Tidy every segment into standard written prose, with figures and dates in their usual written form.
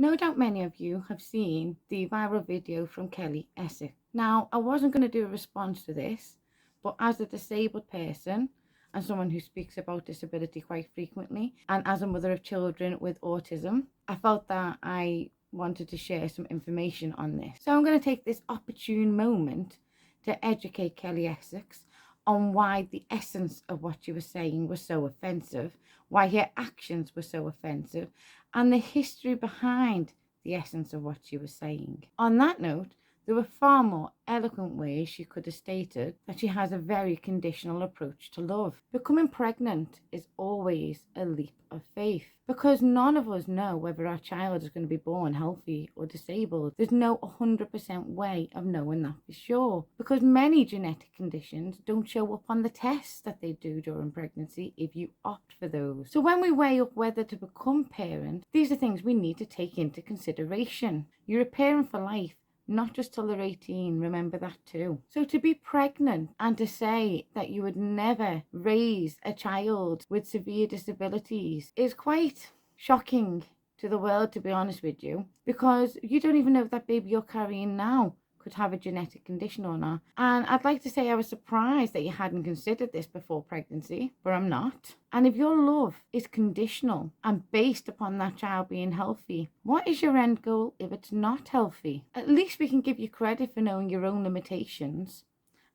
No doubt many of you have seen the viral video from Kerrie Essex. Now, I wasn't going to do a response to this, but as a disabled person and someone who speaks about disability quite frequently, and as a mother of children with autism, I felt that I wanted to share some information on this. So I'm going to take this opportune moment to educate Kerrie Essex on why the essence of what she was saying was so offensive, why her actions were so offensive, and the history behind the essence of what she was saying. On that note, there were far more eloquent ways she could have stated that she has a very conditional approach to love. Becoming pregnant is always a leap of faith because none of us know whether our child is going to be born healthy or disabled. There's no 100% way of knowing that for sure because many genetic conditions don't show up on the tests that they do during pregnancy if you opt for those. So when we weigh up whether to become parent, these are things we need to take into consideration. You're a parent for life, not just till they're 18, remember that too. So to be pregnant and to say that you would never raise a child with severe disabilities is quite shocking to the world, to be honest with you, because you don't even know if that baby you're carrying now could have a genetic condition or not. And I'd like to say I was surprised that you hadn't considered this before pregnancy, but I'm not. And if your love is conditional and based upon that child being healthy, what is your end goal if it's not healthy? At least we can give you credit for knowing your own limitations.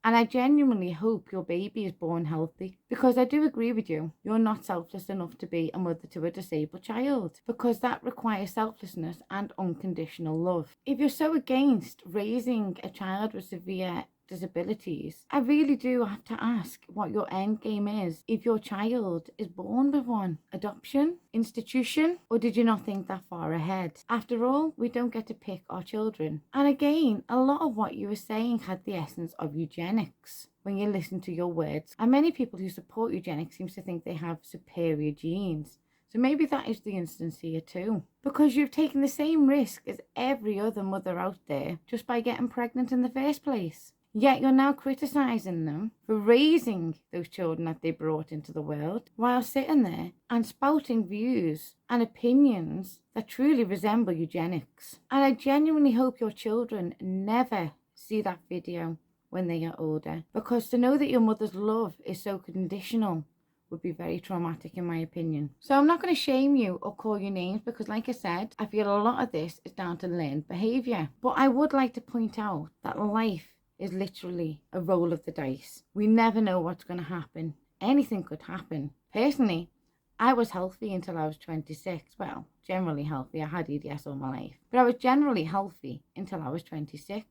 And I genuinely hope your baby is born healthy because I do agree with you. You're not selfless enough to be a mother to a disabled child because that requires selflessness and unconditional love. If you're so against raising a child with severe disabilities, I really do have to ask what your end game is if your child is born with one. Adoption? Institution? Or did you not think that far ahead? After all, we don't get to pick our children. And again, a lot of what you were saying had the essence of eugenics when you listen to your words. And many people who support eugenics seem to think they have superior genes. So maybe that is the instance here too. Because you've taken the same risk as every other mother out there just by getting pregnant in the first place. Yet you're now criticising them for raising those children that they brought into the world while sitting there and spouting views and opinions that truly resemble eugenics. And I genuinely hope your children never see that video when they are older, because to know that your mother's love is so conditional would be very traumatic in my opinion. So I'm not going to shame you or call you names because like I said, I feel a lot of this is down to learned behaviour. But I would like to point out that life is literally a roll of the dice. We never know what's going to happen. Anything could happen. Personally, I was healthy until I was 26. Well, generally healthy. I had EDS all my life. But I was generally healthy until I was 26.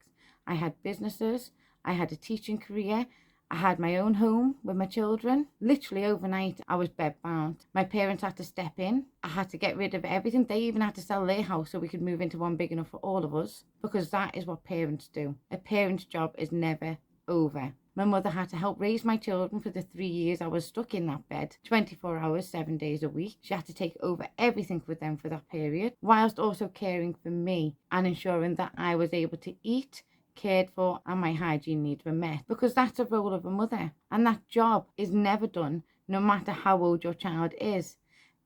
I had businesses. I had a teaching career. I had my own home with my children. Literally overnight, I was bedbound. My parents had to step in. I had to get rid of everything. They even had to sell their house so we could move into one big enough for all of us, because that is what parents do. A parent's job is never over. My mother had to help raise my children for the 3 years I was stuck in that bed, 24 hours, 7 days a week. She had to take over everything with them for that period, whilst also caring for me and ensuring that I was able to eat, cared for, and my hygiene needs were met, because that's a role of a mother, and that job is never done no matter how old your child is.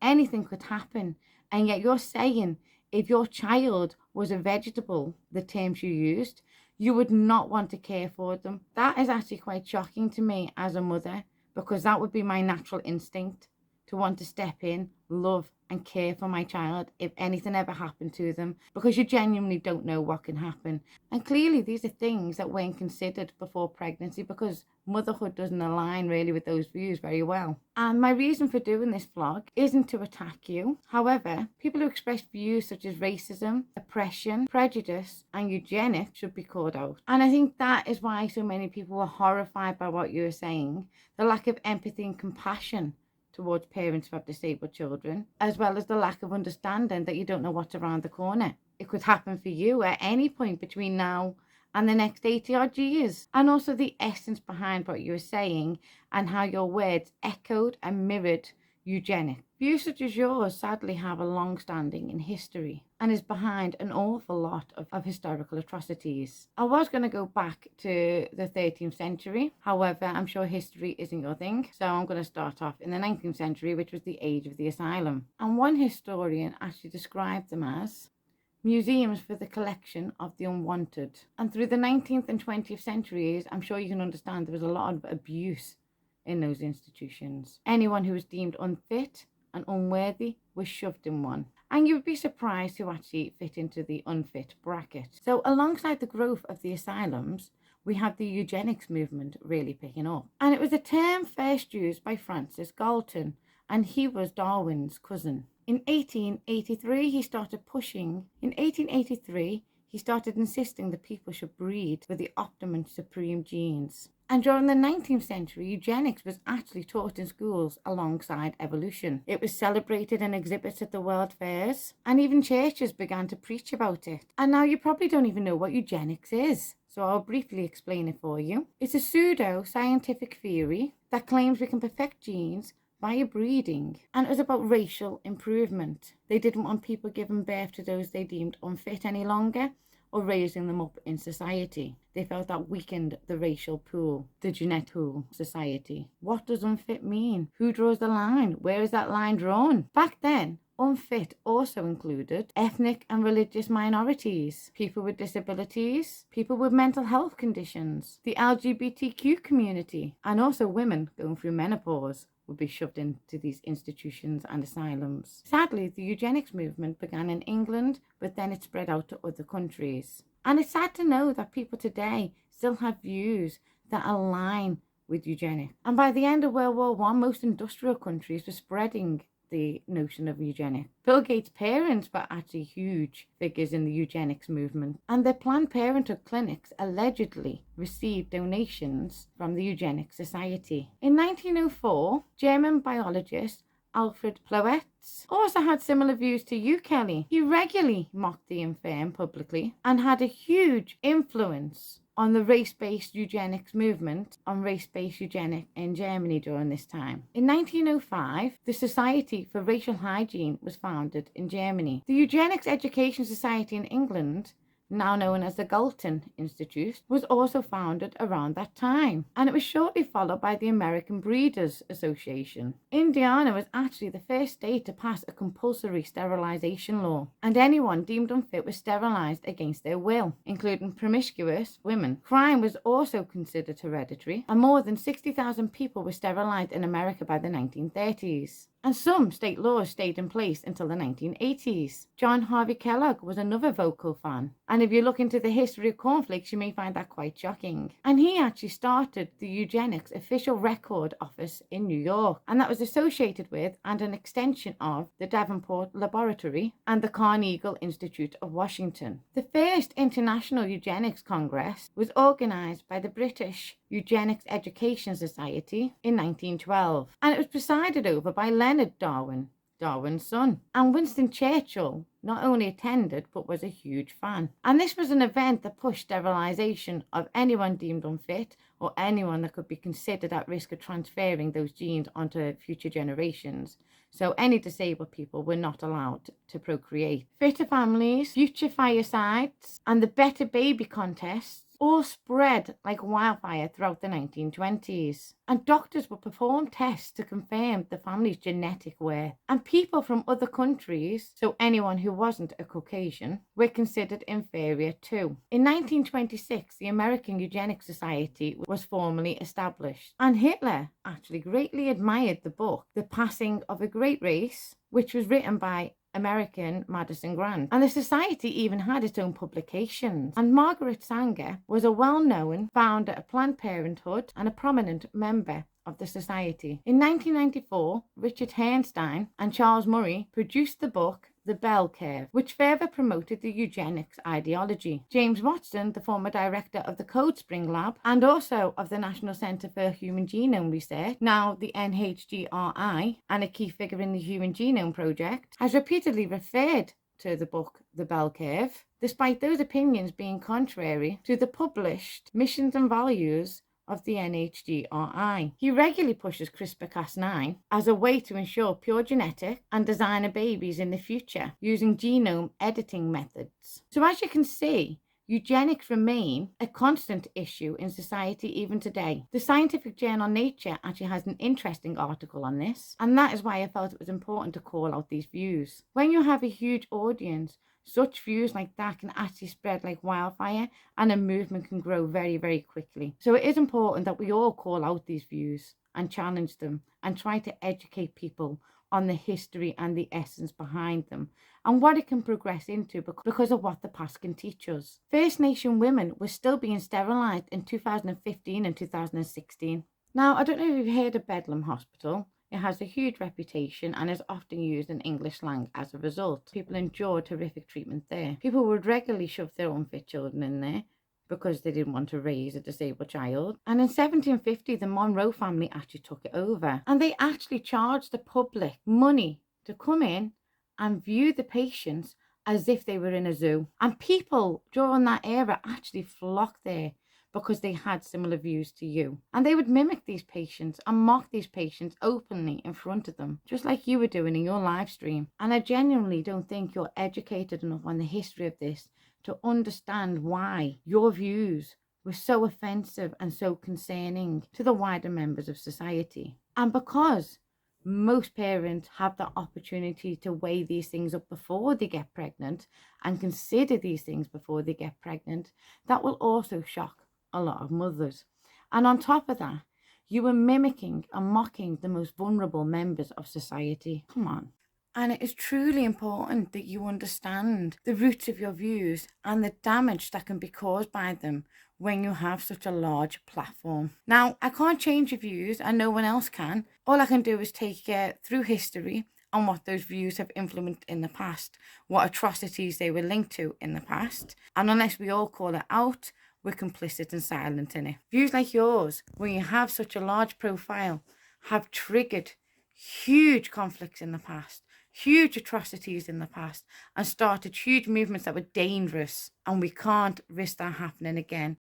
Anything could happen, and yet you're saying if your child was a vegetable, the terms you used, you would not want to care for them. That is actually quite shocking to me as a mother, because that would be my natural instinct, to want to step in, love and care for my child if anything ever happened to them, because you genuinely don't know what can happen. And clearly these are things that weren't considered before pregnancy, because motherhood doesn't align really with those views very well. And my reason for doing this vlog isn't to attack you. However, people who express views such as racism, oppression, prejudice and eugenics should be called out. And I think that is why so many people were horrified by what you were saying, the lack of empathy and compassion towards parents who have disabled children, as well as the lack of understanding that you don't know what's around the corner. It could happen for you at any point between now and the next 80 odd years. And also the essence behind what you were saying and how your words echoed and mirrored eugenics. Views such as yours sadly have a long standing in history and is behind an awful lot of historical atrocities. I was going to go back to the 13th century, however I'm sure history isn't your thing, so I'm going to start off in the 19th century, which was the age of the asylum. And one historian actually described them as museums for the collection of the unwanted. And through the 19th and 20th centuries, I'm sure you can understand there was a lot of abuse in those institutions. Anyone who was deemed unfit and unworthy was shoved in one. And you would be surprised who actually fit into the unfit bracket. So alongside the growth of the asylums, we have the eugenics movement really picking up. And it was a term first used by Francis Galton, and he was Darwin's cousin. In 1883, he started insisting that people should breed with the optimum supreme genes. And during the 19th century, eugenics was actually taught in schools alongside evolution. It was celebrated in exhibits at the world fairs, and even churches began to preach about it. And now you probably don't even know what eugenics is, so I'll briefly explain it for you. It's a pseudo-scientific theory that claims we can perfect genes via breeding, and it was about racial improvement. They didn't want people giving birth to those they deemed unfit any longer, or raising them up in society. They felt that weakened the racial pool, the genetic pool society. What does unfit mean? Who draws the line? Where is that line drawn? Back then, unfit also included ethnic and religious minorities, people with disabilities, people with mental health conditions, the LGBTQ community, and also women going through menopause would be shoved into these institutions and asylums. Sadly, the eugenics movement began in England, but then it spread out to other countries. And it's sad to know that people today still have views that align with eugenics. And by the end of World War I, most industrial countries were spreading the notion of eugenics. Bill Gates' parents were actually huge figures in the eugenics movement, and their Planned Parenthood clinics allegedly received donations from the Eugenics Society. In 1904, German biologist Alfred Ploetz also had similar views to you, Kelly. He regularly mocked the infirm publicly and had a huge influence on the race-based eugenics movement, on race-based eugenics in Germany during this time. In 1905, the Society for Racial Hygiene was founded in Germany. The Eugenics Education Society in England, now known as the Galton Institute, was also founded around that time, and it was shortly followed by the American Breeders Association. Indiana was actually the first state to pass a compulsory sterilization law, and anyone deemed unfit was sterilized against their will, including promiscuous women. Crime was also considered hereditary, and more than 60,000 people were sterilized in America by the 1930s. And some state laws stayed in place until the 1980s. John Harvey Kellogg was another vocal fan. And if you look into the history of cornflakes, you may find that quite shocking. And he actually started the Eugenics Official Record Office in New York. And that was associated with and an extension of the Davenport Laboratory and the Carnegie Institute of Washington. The first International Eugenics Congress was organized by the British Eugenics Education Society in 1912. And it was presided over by Leonard Darwin, Darwin's son. And Winston Churchill not only attended, but was a huge fan. And this was an event that pushed sterilization of anyone deemed unfit or anyone that could be considered at risk of transferring those genes onto future generations. So any disabled people were not allowed to procreate. Fitter families, future firesides, and the Better Baby contests all spread like wildfire throughout the 1920s. And doctors would perform tests to confirm the family's genetic worth. And people from other countries, so anyone who wasn't a Caucasian, were considered inferior too. In 1926, the American Eugenics Society was formally established. And Hitler actually greatly admired the book, The Passing of a Great Race, which was written by American Madison Grant. And the society even had its own publications. And Margaret Sanger was a well-known founder of Planned Parenthood and a prominent member of the society. In 1994, Richard Herrnstein and Charles Murray produced the book The Bell Curve, which further promoted the eugenics ideology. James Watson, the former director of the Code Spring Lab and also of the National Centre for Human Genome Research, now the NHGRI, and a key figure in the Human Genome Project, has repeatedly referred to the book The Bell Curve, despite those opinions being contrary to the published missions and values of the NHGRI. He regularly pushes CRISPR-Cas9 as a way to ensure pure genetic and designer babies in the future using genome editing methods. So as you can see, eugenics remain a constant issue in society even today. The scientific journal Nature actually has an interesting article on this, and that is why I felt it was important to call out these views. When you have a huge audience Such views like that can actually spread like wildfire, and a movement can grow very, very quickly. So it is important that we all call out these views and challenge them and try to educate people on the history and the essence behind them and what it can progress into because of what the past can teach us. First Nation women were still being sterilised in 2015 and 2016. Now, I don't know if you've heard of Bedlam Hospital. It has a huge reputation and is often used in English slang as a result. People endured horrific treatment there. People would regularly shove their unfit children in there because they didn't want to raise a disabled child. And in 1750, the Monroe family actually took it over. And they actually charged the public money to come in and view the patients as if they were in a zoo. And people during that era actually flocked there because they had similar views to you. And they would mimic these patients and mock these patients openly in front of them, just like you were doing in your live stream. And I genuinely don't think you're educated enough on the history of this to understand why your views were so offensive and so concerning to the wider members of society. And because most parents have the opportunity to weigh these things up before they get pregnant and consider these things before they get pregnant, that will also shock a lot of mothers. And on top of that, you were mimicking and mocking the most vulnerable members of society. Come on. And it is truly important that you understand the roots of your views and the damage that can be caused by them when you have such a large platform. Now, I can't change your views and no one else can. All I can do is take you through history and what those views have influenced in the past, what atrocities they were linked to in the past. And unless we all call it out, we're complicit and silent in it. Views like yours, when you have such a large profile, have triggered huge conflicts in the past, huge atrocities in the past, and started huge movements that were dangerous. And we can't risk that happening again.